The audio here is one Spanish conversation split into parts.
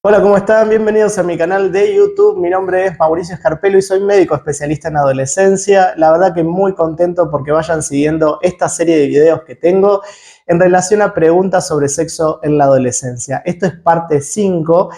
Hola, ¿cómo están? Bienvenidos a mi canal de YouTube. Mi nombre es Mauricio Escarpelo y soy médico especialista en adolescencia. La verdad que muy contento porque vayan siguiendo esta serie de videos que tengo en relación a preguntas sobre sexo en la adolescencia. Esto es parte 5,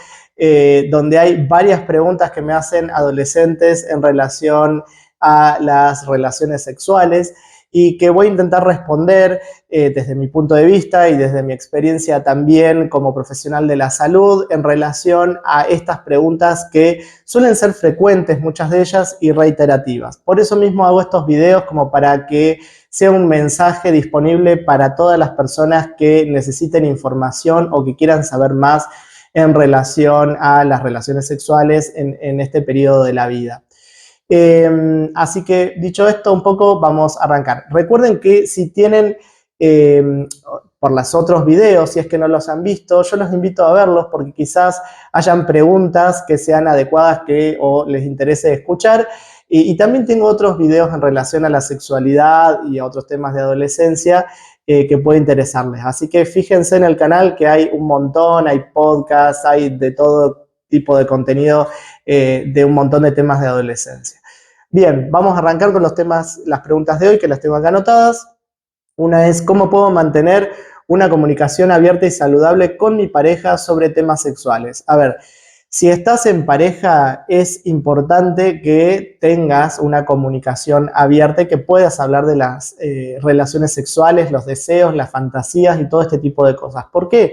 donde hay varias preguntas que me hacen adolescentes en relación a las relaciones sexuales y que voy a intentar responder desde mi punto de vista y desde mi experiencia también como profesional de la salud en relación a estas preguntas que suelen ser frecuentes, muchas de ellas, y reiterativas. Por eso mismo hago estos videos como para que sea un mensaje disponible para todas las personas que necesiten información o que quieran saber más en relación a las relaciones sexuales en este periodo de la vida. Así que dicho esto un poco, vamos a arrancar. Recuerden que si tienen por los otros videos, si es que no los han visto, yo los invito a verlos porque quizás hayan preguntas que sean adecuadas o les interese escuchar. Y también tengo otros videos en relación a la sexualidad y a otros temas de adolescencia que puede interesarles. Así que fíjense en el canal que hay un montón, hay podcasts, hay de todo tipo de contenido de un montón de temas de adolescencia. Bien, vamos a arrancar con los temas, las preguntas de hoy que las tengo acá anotadas. Una es, ¿cómo puedo mantener una comunicación abierta y saludable con mi pareja sobre temas sexuales? A ver, si estás en pareja, es importante que tengas una comunicación abierta y que puedas hablar de las relaciones sexuales, los deseos, las fantasías y todo este tipo de cosas. ¿Por qué?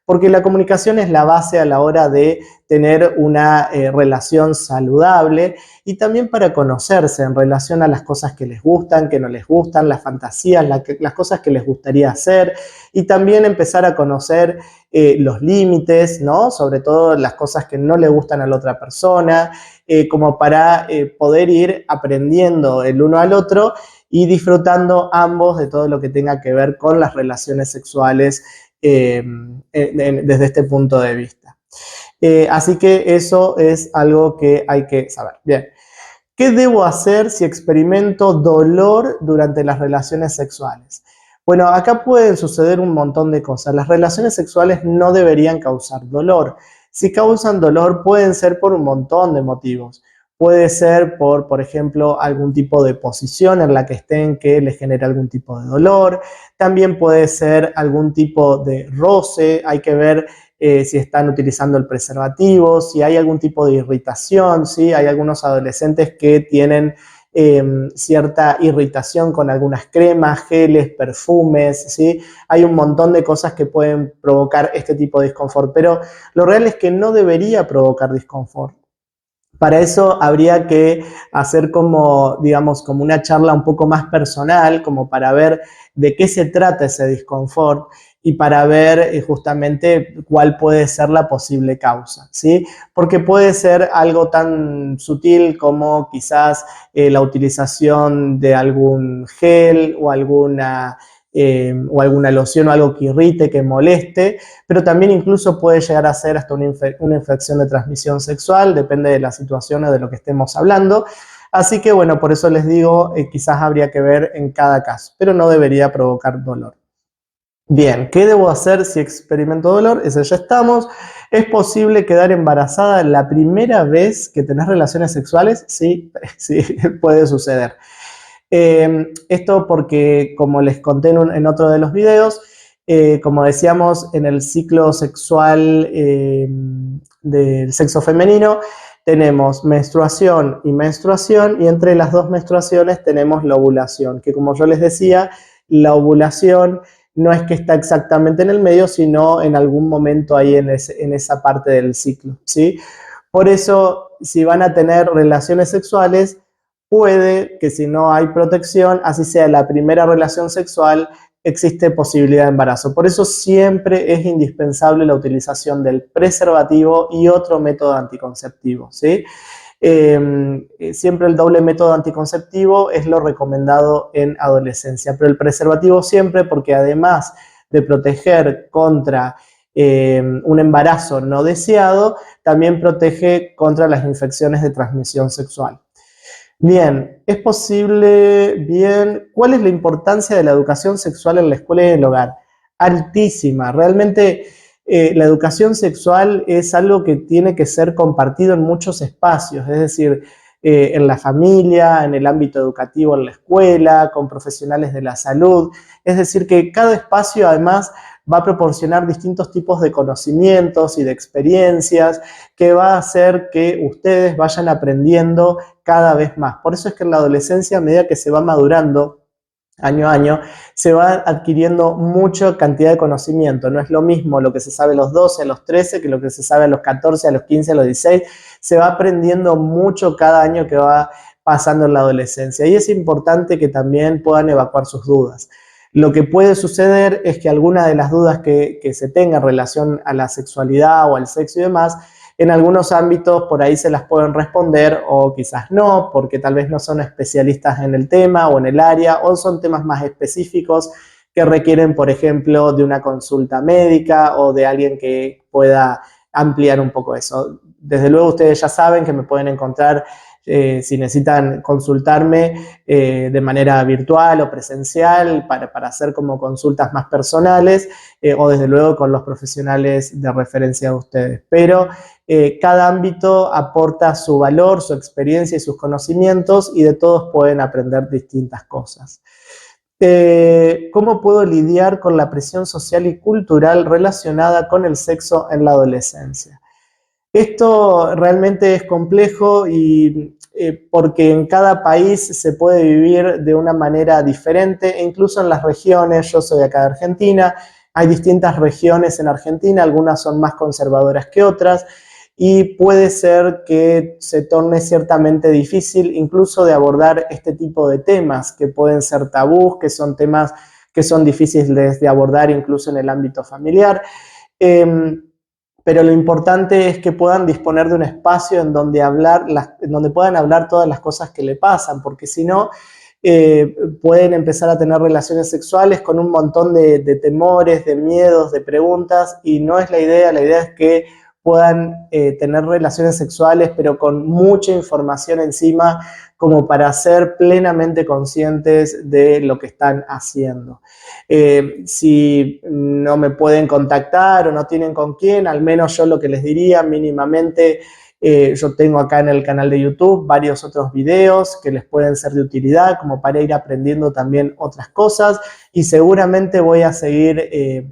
Porque la comunicación es la base a la hora de tener una relación saludable y también para conocerse en relación a las cosas que les gustan, que no les gustan, las fantasías, las cosas que les gustaría hacer y también empezar a conocer los límites, ¿no? Sobre todo las cosas que no le gustan a la otra persona, como para poder ir aprendiendo el uno al otro y disfrutando ambos de todo lo que tenga que ver con las relaciones sexuales desde este punto de vista. Así que eso es algo que hay que saber. Bien, ¿qué debo hacer si experimento dolor durante las relaciones sexuales? Bueno, acá pueden suceder un montón de cosas. Las relaciones sexuales no deberían causar dolor. Si causan dolor, pueden ser por un montón de motivos. Puede ser por ejemplo, algún tipo de posición en la que estén que les genere algún tipo de dolor. También puede ser algún tipo de roce. Hay que ver si están utilizando el preservativo, si hay algún tipo de irritación, ¿sí? Hay algunos adolescentes que tienen cierta irritación con algunas cremas, geles, perfumes, ¿sí? Hay un montón de cosas que pueden provocar este tipo de disconfort, pero lo real es que no debería provocar disconfort. Para eso habría que hacer como, digamos, como una charla un poco más personal, como para ver de qué se trata ese disconfort y para ver justamente cuál puede ser la posible causa, ¿sí? Porque puede ser algo tan sutil como quizás la utilización de algún gel o alguna loción o algo que irrite, que moleste, pero también incluso puede llegar a ser hasta una infección de transmisión sexual, depende de la situación o de lo que estemos hablando. Así que bueno, por eso les digo, quizás habría que ver en cada caso, pero no debería provocar dolor. Bien, ¿qué debo hacer si experimento dolor? Eso ya estamos. ¿Es posible quedar embarazada la primera vez que tenés relaciones sexuales? Sí, sí, puede suceder. Esto porque, como les conté en otro de los videos, como decíamos, en el ciclo sexual del sexo femenino tenemos menstruación y entre las dos menstruaciones tenemos la ovulación, que como yo les decía, la ovulación no es que está exactamente en el medio, sino en algún momento ahí en esa parte del ciclo, ¿sí? Por eso, si van a tener relaciones sexuales, puede que si no hay protección, así sea la primera relación sexual, existe posibilidad de embarazo. Por eso siempre es indispensable la utilización del preservativo y otro método anticonceptivo, ¿sí? Siempre el doble método anticonceptivo es lo recomendado en adolescencia, pero el preservativo siempre, porque además de proteger contra un embarazo no deseado, también protege contra las infecciones de transmisión sexual. Bien, es posible, bien, ¿cuál es la importancia de la educación sexual en la escuela y en el hogar? Altísima, realmente la educación sexual es algo que tiene que ser compartido en muchos espacios, es decir, en la familia, en el ámbito educativo, en la escuela, con profesionales de la salud. Es decir, que cada espacio además va a proporcionar distintos tipos de conocimientos y de experiencias que va a hacer que ustedes vayan aprendiendo cada vez más. Por eso es que en la adolescencia, a medida que se va madurando, año a año, se va adquiriendo mucha cantidad de conocimiento. No es lo mismo lo que se sabe a los 12, a los 13, que lo que se sabe a los 14, a los 15, a los 16. Se va aprendiendo mucho cada año que va pasando en la adolescencia. Y es importante que también puedan evacuar sus dudas. Lo que puede suceder es que alguna de las dudas que se tenga en relación a la sexualidad o al sexo y demás, en algunos ámbitos por ahí se las pueden responder o quizás no, porque tal vez no son especialistas en el tema o en el área, o son temas más específicos que requieren, por ejemplo, de una consulta médica o de alguien que pueda ampliar un poco eso. Desde luego ustedes ya saben que me pueden encontrar si necesitan consultarme de manera virtual o presencial para hacer como consultas más personales o desde luego con los profesionales de referencia de ustedes. Pero cada ámbito aporta su valor, su experiencia y sus conocimientos y de todos pueden aprender distintas cosas. ¿Cómo puedo lidiar con la presión social y cultural relacionada con el sexo en la adolescencia? Esto realmente es complejo y porque en cada país se puede vivir de una manera diferente e incluso en las regiones. Yo soy de acá de Argentina, hay distintas regiones en Argentina, algunas son más conservadoras que otras y puede ser que se torne ciertamente difícil incluso de abordar este tipo de temas que pueden ser tabús, que son temas que son difíciles de abordar incluso en el ámbito familiar. Pero lo importante es que puedan disponer de un espacio en donde donde puedan hablar todas las cosas que le pasan, porque si no, pueden empezar a tener relaciones sexuales con un montón de temores, de miedos, de preguntas, y no es la idea es que puedan tener relaciones sexuales, pero con mucha información encima, como para ser plenamente conscientes de lo que están haciendo. Si no me pueden contactar o no tienen con quién, al menos yo lo que les diría mínimamente, yo tengo acá en el canal de YouTube varios otros videos que les pueden ser de utilidad como para ir aprendiendo también otras cosas y seguramente voy a seguir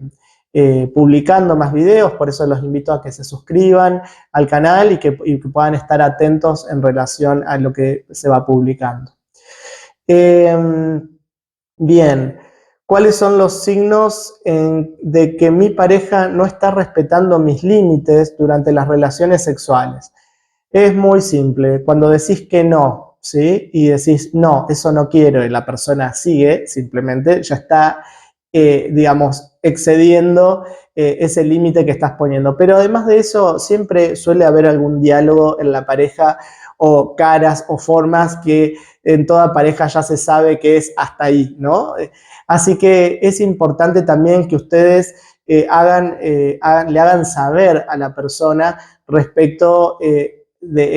publicando más videos, por eso los invito a que se suscriban al canal y que puedan estar atentos en relación a lo que se va publicando. Bien, ¿cuáles son los signos de que mi pareja no está respetando mis límites durante las relaciones sexuales? Es muy simple, cuando decís que no, ¿sí? Y decís, no, eso no quiero, y la persona sigue, simplemente ya está, digamos, excediendo ese límite que estás poniendo. Pero además de eso, siempre suele haber algún diálogo en la pareja o caras o formas que en toda pareja ya se sabe que es hasta ahí, ¿no? Así que es importante también que ustedes le hagan saber a la persona respecto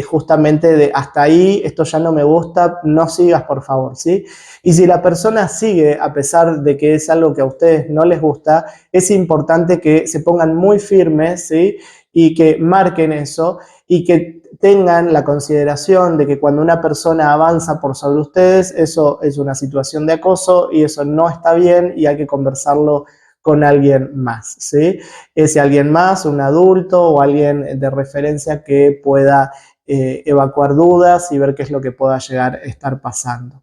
justamente de hasta ahí, esto ya no me gusta, no sigas por favor, ¿sí? Y si la persona sigue, a pesar de que es algo que a ustedes no les gusta, es importante que se pongan muy firmes, ¿sí? Y que marquen eso y que tengan la consideración de que cuando una persona avanza por sobre ustedes, eso es una situación de acoso y eso no está bien y hay que conversarlo con alguien más, ¿sí? Ese alguien más, un adulto o alguien de referencia que pueda evacuar dudas y ver qué es lo que pueda llegar a estar pasando.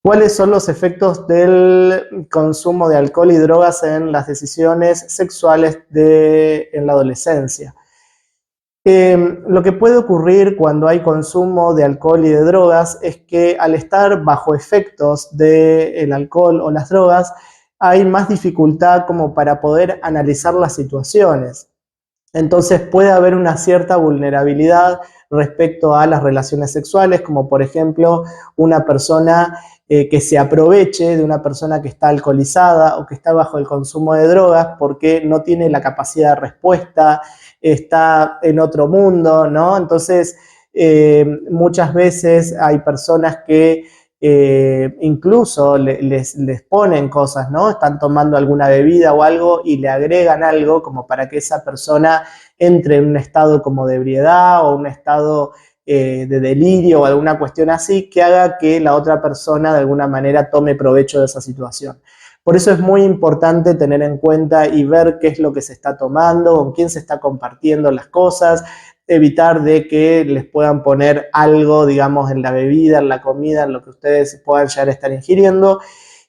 ¿Cuáles son los efectos del consumo de alcohol y drogas en las decisiones sexuales en la adolescencia? Lo que puede ocurrir cuando hay consumo de alcohol y de drogas es que al estar bajo efectos del alcohol o las drogas, hay más dificultad como para poder analizar las situaciones. Entonces puede haber una cierta vulnerabilidad respecto a las relaciones sexuales, como por ejemplo una persona que se aproveche de una persona que está alcoholizada o que está bajo el consumo de drogas porque no tiene la capacidad de respuesta, está en otro mundo, ¿no? Entonces muchas veces hay personas que incluso les ponen cosas, ¿no? Están tomando alguna bebida o algo y le agregan algo como para que esa persona entre en un estado como de ebriedad o un estado de delirio o alguna cuestión así que haga que la otra persona de alguna manera tome provecho de esa situación. Por eso es muy importante tener en cuenta y ver qué es lo que se está tomando, con quién se está compartiendo las cosas, evitar de que les puedan poner algo, digamos, en la bebida, en la comida, en lo que ustedes puedan llegar a estar ingiriendo,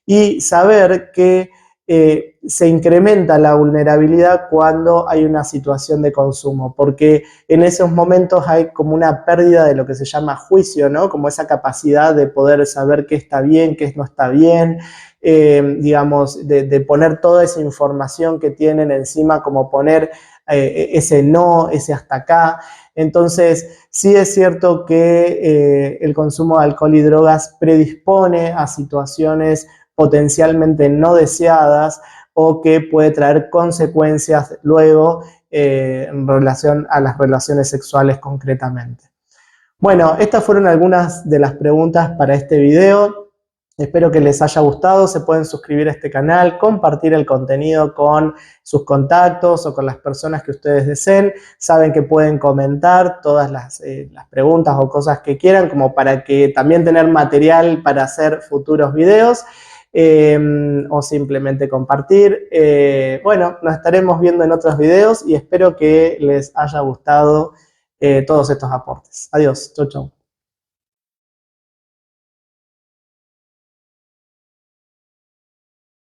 y saber que se incrementa la vulnerabilidad cuando hay una situación de consumo, porque en esos momentos hay como una pérdida de lo que se llama juicio, ¿no? Como esa capacidad de poder saber qué está bien, qué no está bien, digamos, de poner toda esa información que tienen encima, como poner ese no, ese hasta acá. Entonces, sí es cierto que el consumo de alcohol y drogas predispone a situaciones potencialmente no deseadas o que puede traer consecuencias luego en relación a las relaciones sexuales concretamente. Bueno, estas fueron algunas de las preguntas para este video. Espero que les haya gustado. Se pueden suscribir a este canal, compartir el contenido con sus contactos o con las personas que ustedes deseen. Saben que pueden comentar todas las preguntas o cosas que quieran, como para que también tener material para hacer futuros videos. O simplemente compartir. Bueno, nos estaremos viendo en otros videos y espero que les haya gustado todos estos aportes. Adiós, chau, chau.